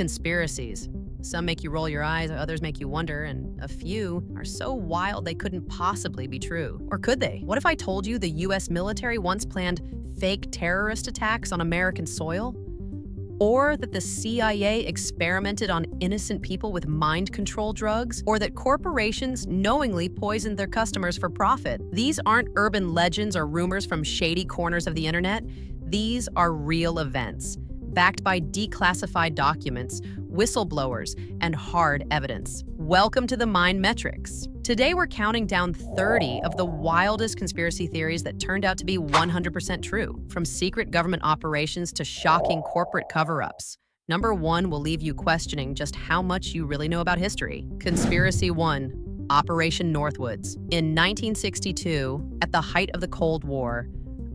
Conspiracies. Some make you roll your eyes, others make you wonder, and a few are so wild they couldn't possibly be true. Or could they? What if I told you the US military once planned fake terrorist attacks on American soil? Or that the CIA experimented on innocent people with mind control drugs? Or that corporations knowingly poisoned their customers for profit? These aren't urban legends or rumors from shady corners of the internet. These are real events, backed by declassified documents, whistleblowers, and hard evidence. Welcome to the Mind Metrics. Today we're counting down 30 of the wildest conspiracy theories that turned out to be 100% true, from secret government operations to shocking corporate cover-ups. Number 1 will leave you questioning just how much you really know about history. Conspiracy 1, Operation Northwoods. In 1962, at the height of the Cold War,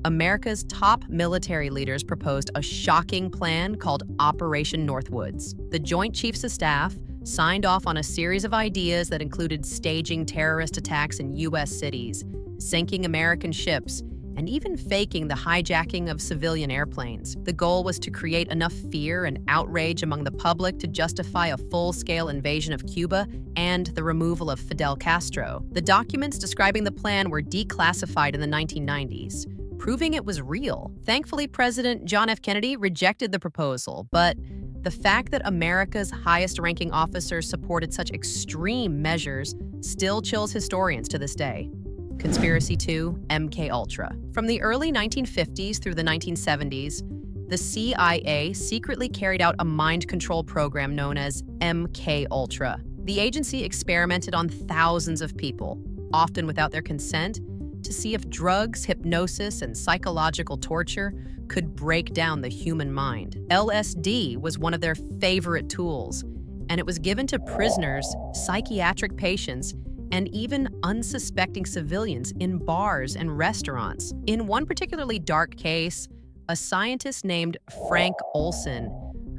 America's top military leaders proposed a shocking plan called Operation Northwoods. The Joint Chiefs of Staff signed off on a series of ideas that included staging terrorist attacks in U.S. cities, sinking American ships, and even faking the hijacking of civilian airplanes. The goal was to create enough fear and outrage among the public to justify a full-scale invasion of Cuba and the removal of Fidel Castro. The documents describing the plan were declassified in the 1990s, proving it was real. Thankfully, President John F. Kennedy rejected the proposal, but the fact that America's highest-ranking officers supported such extreme measures still chills historians to this day. Conspiracy 2, MKUltra. From the early 1950s through the 1970s, the CIA secretly carried out a mind control program known as MKUltra. The agency experimented on thousands of people, often without their consent, to see if drugs, hypnosis, and psychological torture could break down the human mind. LSD was one of their favorite tools, and it was given to prisoners, psychiatric patients, and even unsuspecting civilians in bars and restaurants. In one particularly dark case, a scientist named Frank Olson,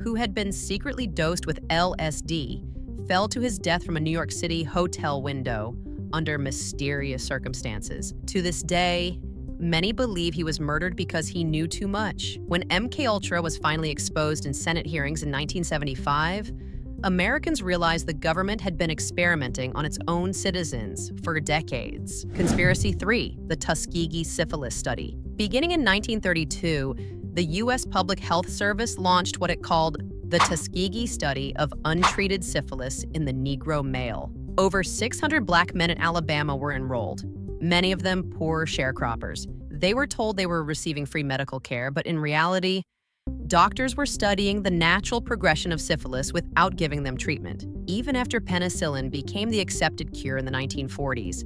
who had been secretly dosed with LSD, fell to his death from a New York City hotel window under mysterious circumstances. To this day, many believe he was murdered because he knew too much. When MKUltra was finally exposed in Senate hearings in 1975, Americans realized the government had been experimenting on its own citizens for decades. Conspiracy 3, the Tuskegee syphilis study. Beginning in 1932, the U.S. Public Health Service launched what it called the Tuskegee study of untreated syphilis in the Negro male. Over 600 black men in Alabama were enrolled, many of them poor sharecroppers. They were told they were receiving free medical care, but in reality, doctors were studying the natural progression of syphilis without giving them treatment. Even after penicillin became the accepted cure in the 1940s,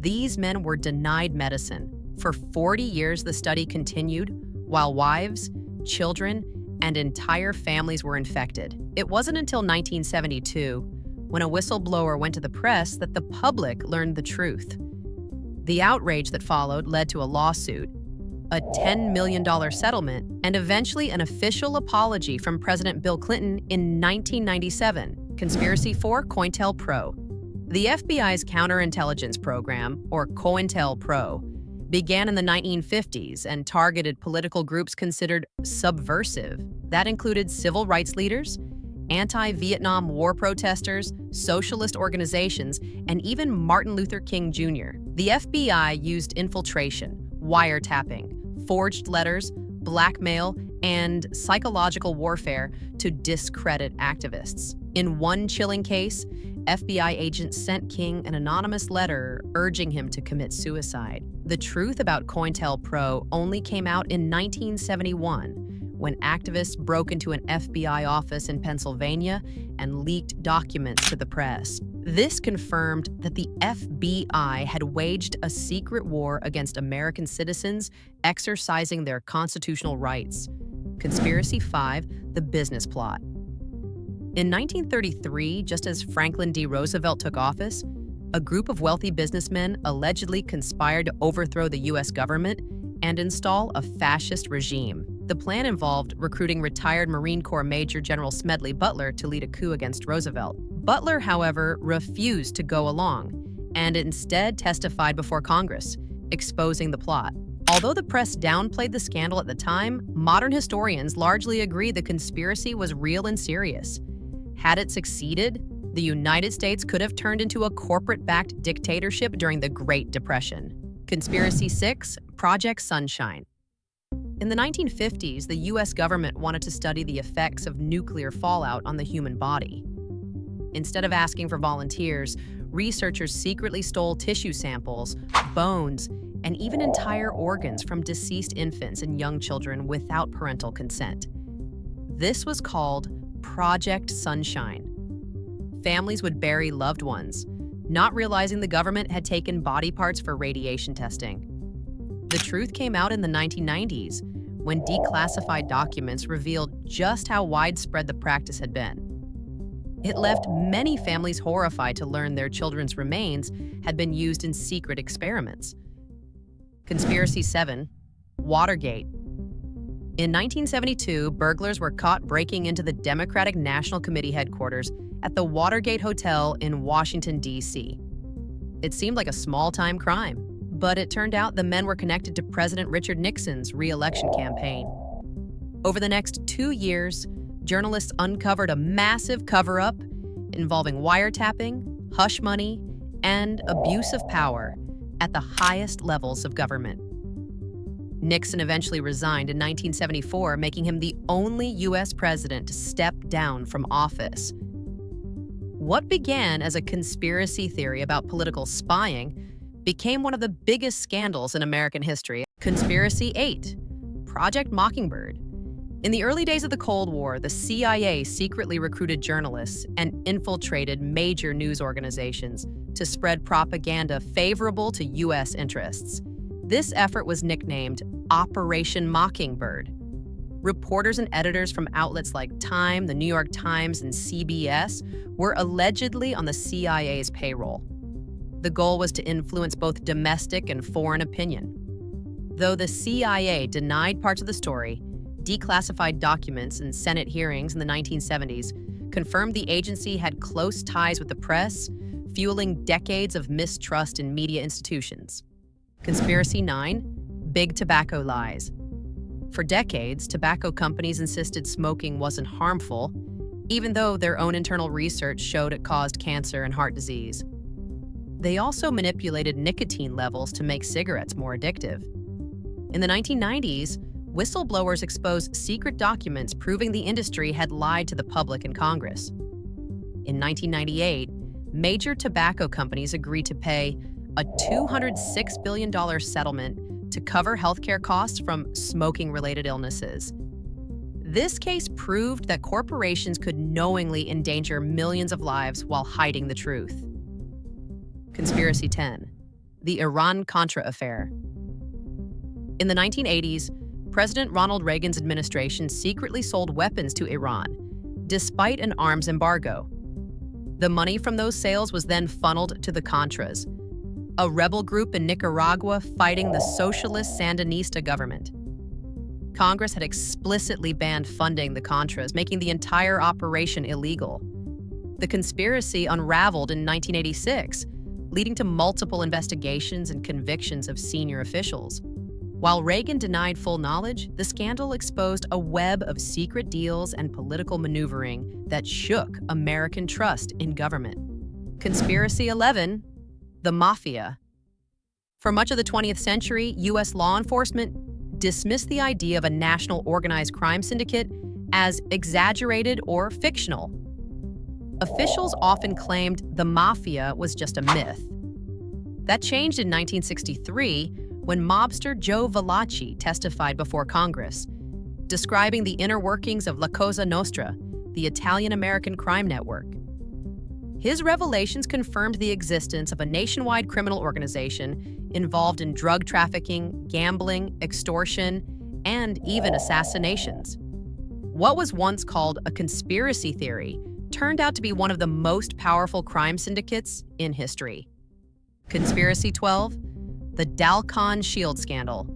these men were denied medicine. For 40 years, the study continued, while wives, children, and entire families were infected. It wasn't until 1972, when a whistleblower went to the press, that the public learned the truth. The outrage that followed led to a lawsuit, a $10 million settlement, and eventually an official apology from President Bill Clinton in 1997. Conspiracy 4, COINTELPRO. The FBI's counterintelligence program, or COINTELPRO, began in the 1950s and targeted political groups considered subversive. That included civil rights leaders, anti-Vietnam War protesters, socialist organizations, and even Martin Luther King Jr. The FBI used infiltration, wiretapping, forged letters, blackmail, and psychological warfare to discredit activists. In one chilling case, FBI agents sent King an anonymous letter urging him to commit suicide. The truth about COINTELPRO only came out in 1971, when activists broke into an FBI office in Pennsylvania and leaked documents to the press. This confirmed that the FBI had waged a secret war against American citizens exercising their constitutional rights. Conspiracy 5, the business plot. In 1933, just as Franklin D. Roosevelt took office, a group of wealthy businessmen allegedly conspired to overthrow the U.S. government and install a fascist regime. The plan involved recruiting retired Marine Corps Major General Smedley Butler to lead a coup against Roosevelt. Butler, however, refused to go along and instead testified before Congress, exposing the plot. Although the press downplayed the scandal at the time, modern historians largely agree the conspiracy was real and serious. Had it succeeded, the United States could have turned into a corporate-backed dictatorship during the Great Depression. Conspiracy 6, Project Sunshine. In the 1950s, the U.S. government wanted to study the effects of nuclear fallout on the human body. Instead of asking for volunteers, researchers secretly stole tissue samples, bones, and even entire organs from deceased infants and young children without parental consent. This was called Project Sunshine. Families would bury loved ones, not realizing the government had taken body parts for radiation testing. The truth came out in the 1990s, when declassified documents revealed just how widespread the practice had been. It left many families horrified to learn their children's remains had been used in secret experiments. Conspiracy 7, Watergate. In 1972, burglars were caught breaking into the Democratic National Committee headquarters at the Watergate Hotel in Washington, D.C. It seemed like a small-time crime, but it turned out the men were connected to President Richard Nixon's re-election campaign. Over the next 2 years, journalists uncovered a massive cover-up involving wiretapping, hush money, and abuse of power at the highest levels of government. Nixon eventually resigned in 1974, making him the only U.S. president to step down from office. What began as a conspiracy theory about political spying became one of the biggest scandals in American history. Conspiracy 8, Project Mockingbird. In the early days of the Cold War, the CIA secretly recruited journalists and infiltrated major news organizations to spread propaganda favorable to U.S. interests. This effort was nicknamed Operation Mockingbird. Reporters and editors from outlets like Time, the New York Times, and CBS were allegedly on the CIA's payroll. The goal was to influence both domestic and foreign opinion. Though the CIA denied parts of the story, declassified documents and Senate hearings in the 1970s confirmed the agency had close ties with the press, fueling decades of mistrust in media institutions. Conspiracy 9, Big Tobacco Lies. For decades, tobacco companies insisted smoking wasn't harmful, even though their own internal research showed it caused cancer and heart disease. They also manipulated nicotine levels to make cigarettes more addictive. In the 1990s, whistleblowers exposed secret documents proving the industry had lied to the public and Congress. In 1998, major tobacco companies agreed to pay a $206 billion settlement to cover healthcare costs from smoking-related illnesses. This case proved that corporations could knowingly endanger millions of lives while hiding the truth. Conspiracy 10, the Iran-Contra affair. In the 1980s, President Ronald Reagan's administration secretly sold weapons to Iran, despite an arms embargo. The money from those sales was then funneled to the Contras, a rebel group in Nicaragua fighting the socialist Sandinista government. Congress had explicitly banned funding the Contras, making the entire operation illegal. The conspiracy unraveled in 1986, leading to multiple investigations and convictions of senior officials. While Reagan denied full knowledge, the scandal exposed a web of secret deals and political maneuvering that shook American trust in government. Conspiracy 11, the Mafia. For much of the 20th century, U.S. law enforcement dismissed the idea of a national organized crime syndicate as exaggerated or fictional. Officials often claimed the Mafia was just a myth. That changed in 1963 when mobster Joe Valachi testified before Congress, describing the inner workings of La Cosa Nostra, the Italian-American crime network. His revelations confirmed the existence of a nationwide criminal organization involved in drug trafficking, gambling, extortion, and even assassinations. What was once called a conspiracy theory turned out to be one of the most powerful crime syndicates in history. Conspiracy 12, the Dalkon Shield scandal.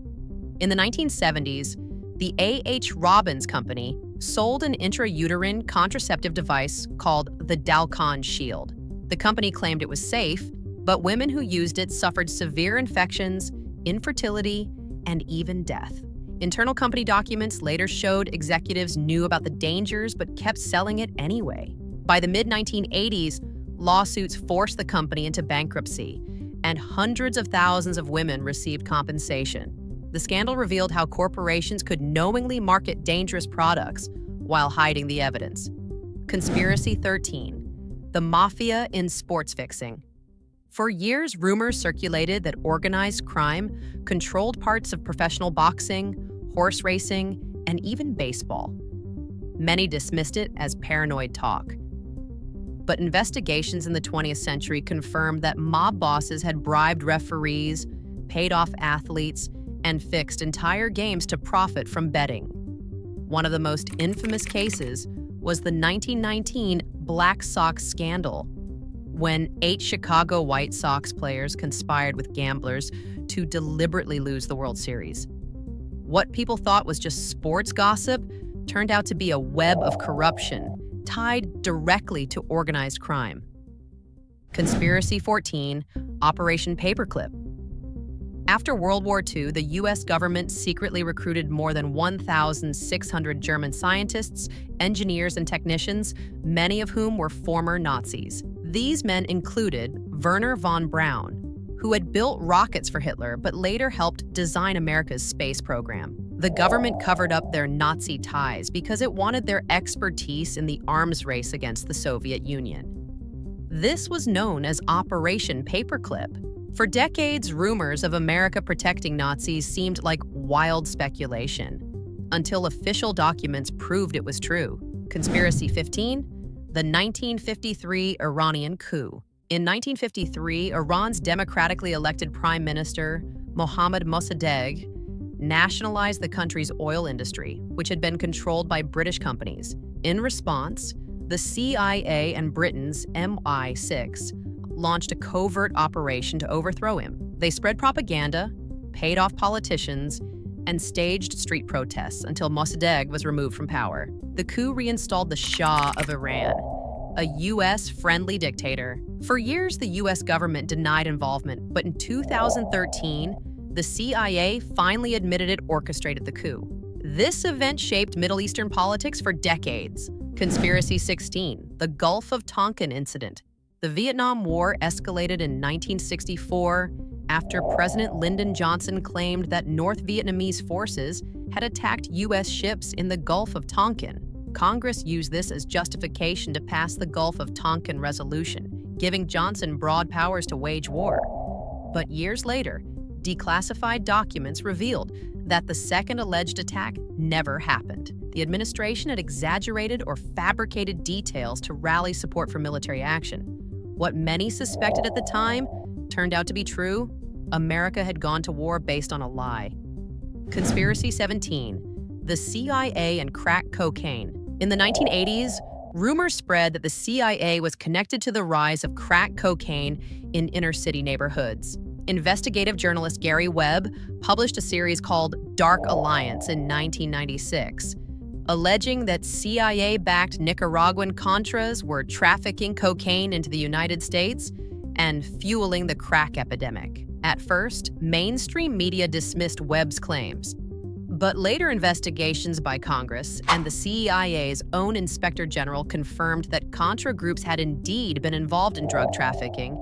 In the 1970s, the A.H. Robbins Company sold an intrauterine contraceptive device called the Dalkon Shield. The company claimed it was safe, but women who used it suffered severe infections, infertility, and even death. Internal company documents later showed executives knew about the dangers but kept selling it anyway. By the mid-1980s, lawsuits forced the company into bankruptcy, and hundreds of thousands of women received compensation. The scandal revealed how corporations could knowingly market dangerous products while hiding the evidence. Conspiracy 13. The Mafia in sports fixing. For years, rumors circulated that organized crime controlled parts of professional boxing, horse racing, and even baseball. Many dismissed it as paranoid talk. But investigations in the 20th century confirmed that mob bosses had bribed referees, paid off athletes, and fixed entire games to profit from betting. One of the most infamous cases was the 1919 Black Sox scandal, when 8 Chicago White Sox players conspired with gamblers to deliberately lose the World Series. What people thought was just sports gossip turned out to be a web of corruption tied directly to organized crime. Conspiracy 14, Operation Paperclip. After World War II, the U.S. government secretly recruited more than 1,600 German scientists, engineers, and technicians, many of whom were former Nazis. These men included Werner von Braun, who had built rockets for Hitler but later helped design America's space program. The government covered up their Nazi ties because it wanted their expertise in the arms race against the Soviet Union. This was known as Operation Paperclip. For decades, rumors of America protecting Nazis seemed like wild speculation, until official documents proved it was true. Conspiracy 15, the 1953 Iranian coup. In 1953, Iran's democratically elected Prime Minister, Mohammad Mossadegh, nationalized the country's oil industry, which had been controlled by British companies. In response, the CIA and Britain's MI6 launched a covert operation to overthrow him. They spread propaganda, paid off politicians, and staged street protests until Mossadegh was removed from power. The coup reinstalled the Shah of Iran, a U.S.-friendly dictator. For years, the U.S. government denied involvement, but in 2013, the CIA finally admitted it orchestrated the coup. This event shaped Middle Eastern politics for decades. Conspiracy 16, the Gulf of Tonkin incident. The Vietnam War escalated in 1964 after President Lyndon Johnson claimed that North Vietnamese forces had attacked U.S. ships in the Gulf of Tonkin. Congress used this as justification to pass the Gulf of Tonkin Resolution, giving Johnson broad powers to wage war. But years later, declassified documents revealed that the second alleged attack never happened. The administration had exaggerated or fabricated details to rally support for military action. What many suspected at the time turned out to be true. America had gone to war based on a lie. Conspiracy 17, the CIA and crack cocaine. In the 1980s, rumors spread that the CIA was connected to the rise of crack cocaine in inner-city neighborhoods. Investigative journalist Gary Webb published a series called Dark Alliance in 1996, alleging that CIA-backed Nicaraguan Contras were trafficking cocaine into the United States and fueling the crack epidemic. At first, mainstream media dismissed Webb's claims, but later investigations by Congress and the CIA's own Inspector General confirmed that Contra groups had indeed been involved in drug trafficking,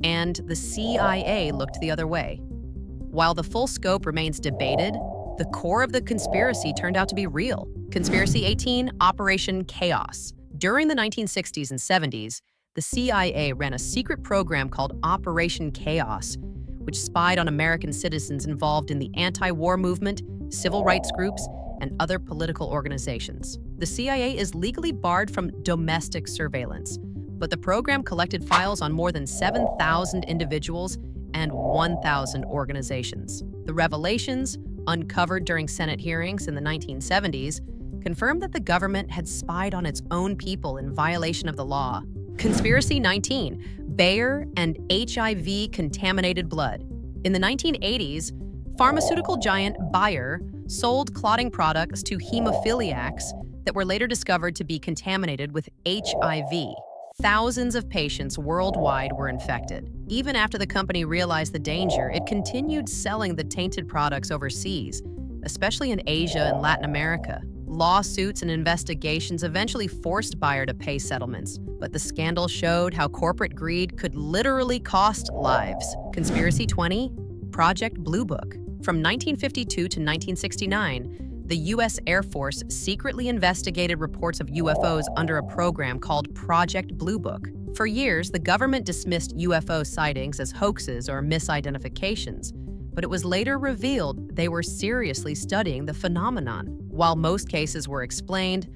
and the CIA looked the other way. While the full scope remains debated, the core of the conspiracy turned out to be real. Conspiracy 18, Operation Chaos. During the 1960s and 70s, the CIA ran a secret program called Operation Chaos, which spied on American citizens involved in the anti-war movement, civil rights groups, and other political organizations. The CIA is legally barred from domestic surveillance, but the program collected files on more than 7,000 individuals and 1,000 organizations. The revelations, uncovered during Senate hearings in the 1970s, confirmed that the government had spied on its own people in violation of the law. Conspiracy 19, Bayer and HIV contaminated blood. In the 1980s, pharmaceutical giant Bayer sold clotting products to hemophiliacs that were later discovered to be contaminated with HIV. Thousands of patients worldwide were infected. Even after the company realized the danger, it continued selling the tainted products overseas, especially in Asia and Latin America. Lawsuits and investigations eventually forced Bayer to pay settlements, but the scandal showed how corporate greed could literally cost lives. Conspiracy 20, Project Blue Book. From 1952 to 1969, the U.S. Air Force secretly investigated reports of UFOs under a program called Project Blue Book. For years, the government dismissed UFO sightings as hoaxes or misidentifications, but it was later revealed they were seriously studying the phenomenon. While most cases were explained,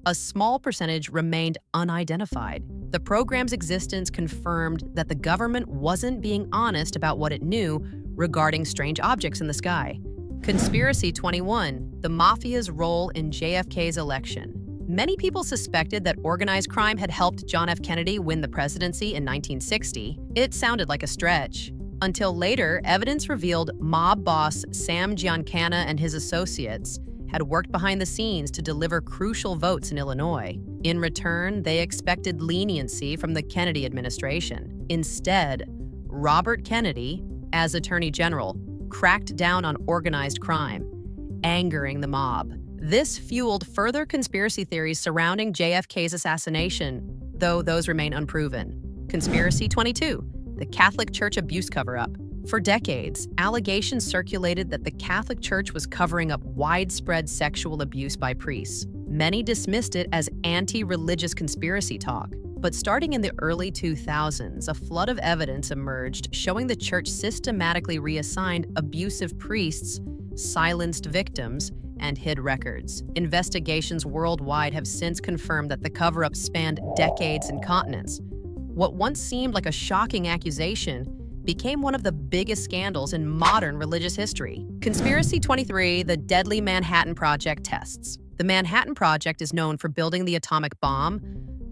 a small percentage remained unidentified. The program's existence confirmed that the government wasn't being honest about what it knew regarding strange objects in the sky. Conspiracy 21, the Mafia's role in JFK's election. Many people suspected that organized crime had helped John F. Kennedy win the presidency in 1960. It sounded like a stretch. Until later, evidence revealed mob boss Sam Giancana and his associates had worked behind the scenes to deliver crucial votes in Illinois. In return, they expected leniency from the Kennedy administration. Instead, Robert Kennedy, as Attorney General, cracked down on organized crime, angering the mob. This fueled further conspiracy theories surrounding JFK's assassination, though those remain unproven. Conspiracy 22, the Catholic Church abuse cover-up. For decades, allegations circulated that the Catholic Church was covering up widespread sexual abuse by priests. Many dismissed it as anti-religious conspiracy talk. But starting in the early 2000s, a flood of evidence emerged showing the church systematically reassigned abusive priests, silenced victims, and hid records. Investigations worldwide have since confirmed that the cover-up spanned decades and continents. What once seemed like a shocking accusation became one of the biggest scandals in modern religious history. Conspiracy 23, the Deadly Manhattan Project tests. The Manhattan Project is known for building the atomic bomb,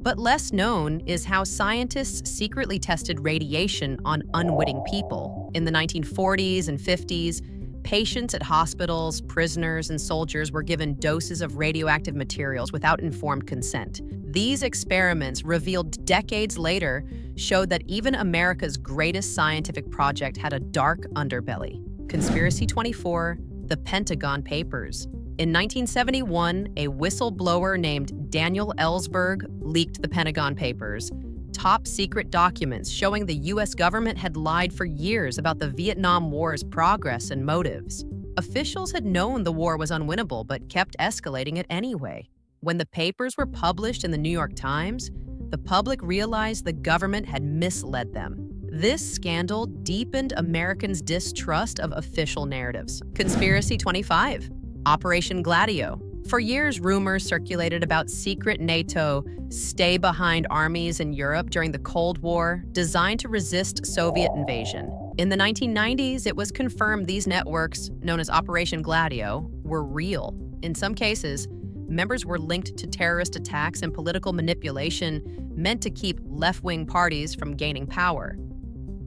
but less known is how scientists secretly tested radiation on unwitting people. In the 1940s and 50s, patients at hospitals, prisoners, and soldiers were given doses of radioactive materials without informed consent. These experiments, revealed decades later, showed that even America's greatest scientific project had a dark underbelly. Conspiracy 24, the Pentagon Papers. In 1971, a whistleblower named Daniel Ellsberg leaked the Pentagon Papers, top-secret documents showing the U.S. government had lied for years about the Vietnam War's progress and motives. Officials had known the war was unwinnable but kept escalating it anyway. When the papers were published in the New York Times, the public realized the government had misled them. This scandal deepened Americans' distrust of official narratives. Conspiracy 25, Operation Gladio. For years, rumors circulated about secret NATO stay-behind armies in Europe during the Cold War, designed to resist Soviet invasion. In the 1990s, it was confirmed these networks, known as Operation Gladio, were real. In some cases, members were linked to terrorist attacks and political manipulation meant to keep left-wing parties from gaining power.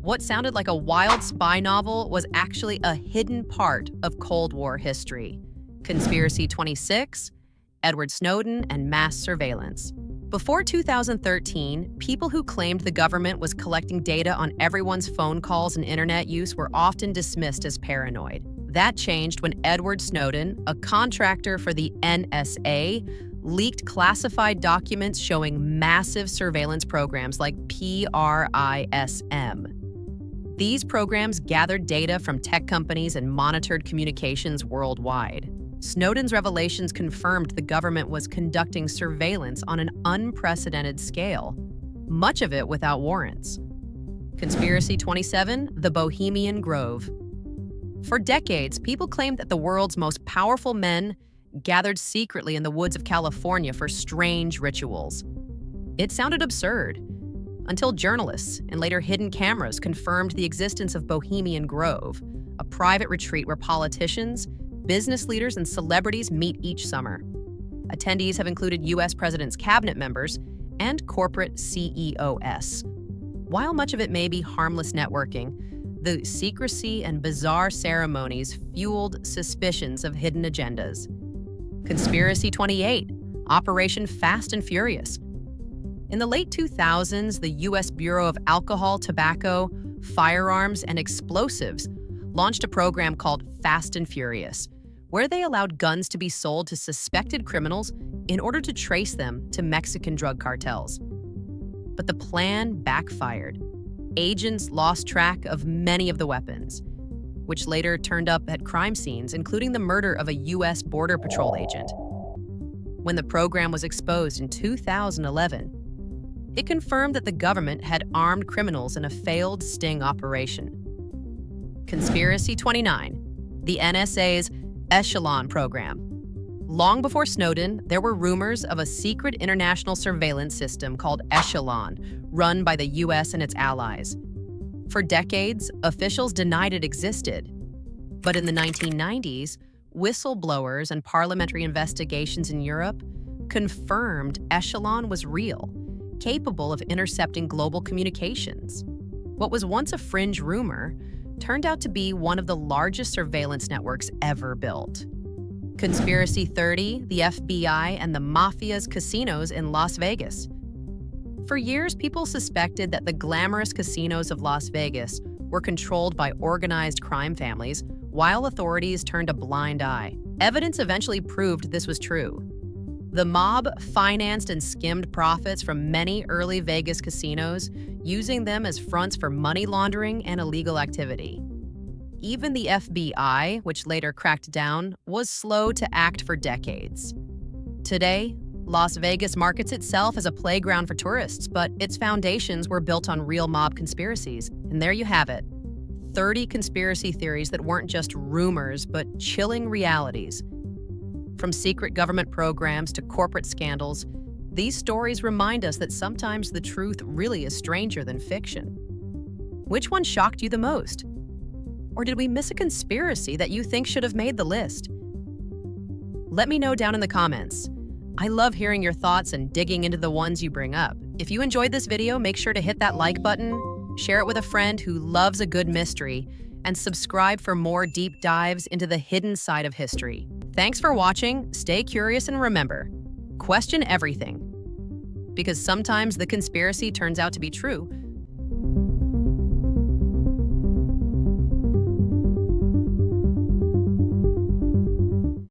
What sounded like a wild spy novel was actually a hidden part of Cold War history. Conspiracy 26, Edward Snowden and mass surveillance. Before 2013, people who claimed the government was collecting data on everyone's phone calls and internet use were often dismissed as paranoid. That changed when Edward Snowden, a contractor for the NSA, leaked classified documents showing massive surveillance programs like PRISM. These programs gathered data from tech companies and monitored communications worldwide. Snowden's revelations confirmed the government was conducting surveillance on an unprecedented scale, much of it without warrants. Conspiracy 27, the Bohemian Grove. For decades, people claimed that the world's most powerful men gathered secretly in the woods of California for strange rituals. It sounded absurd, until journalists and later hidden cameras confirmed the existence of Bohemian Grove, a private retreat where politicians, business leaders, and celebrities meet each summer. Attendees have included U.S. presidents' cabinet members and corporate CEOs. While much of it may be harmless networking, the secrecy and bizarre ceremonies fueled suspicions of hidden agendas. Conspiracy 28, Operation Fast and Furious. In the late 2000s, the U.S. Bureau of Alcohol, Tobacco, Firearms, and Explosives launched a program called Fast and Furious, where they allowed guns to be sold to suspected criminals in order to trace them to Mexican drug cartels. But the plan backfired. Agents lost track of many of the weapons, which later turned up at crime scenes, including the murder of a U.S. Border Patrol agent. When the program was exposed in 2011, it confirmed that the government had armed criminals in a failed sting operation. Conspiracy 29, the NSA's Echelon program. Long before Snowden, there were rumors of a secret international surveillance system called Echelon, run by the U.S. and its allies. For decades, officials denied it existed. But in the 1990s, whistleblowers and parliamentary investigations in Europe confirmed Echelon was real, capable of intercepting global communications. What was once a fringe rumor turned out to be one of the largest surveillance networks ever built. Conspiracy 30, the FBI, and the Mafia's casinos in Las Vegas. For years, people suspected that the glamorous casinos of Las Vegas were controlled by organized crime families, while authorities turned a blind eye. Evidence eventually proved this was true. The mob financed and skimmed profits from many early Vegas casinos, using them as fronts for money laundering and illegal activity. Even the FBI, which later cracked down, was slow to act for decades. Today, Las Vegas markets itself as a playground for tourists, but its foundations were built on real mob conspiracies. And there you have it, 30 conspiracy theories that weren't just rumors, but chilling realities. From secret government programs to corporate scandals, these stories remind us that sometimes the truth really is stranger than fiction. Which one shocked you the most? Or did we miss a conspiracy that you think should have made the list? Let me know down in the comments. I love hearing your thoughts and digging into the ones you bring up. If you enjoyed this video, make sure to hit that like button, share it with a friend who loves a good mystery, and subscribe for more deep dives into the hidden side of history. Thanks for watching, stay curious, and remember, question everything. Because sometimes the conspiracy turns out to be true,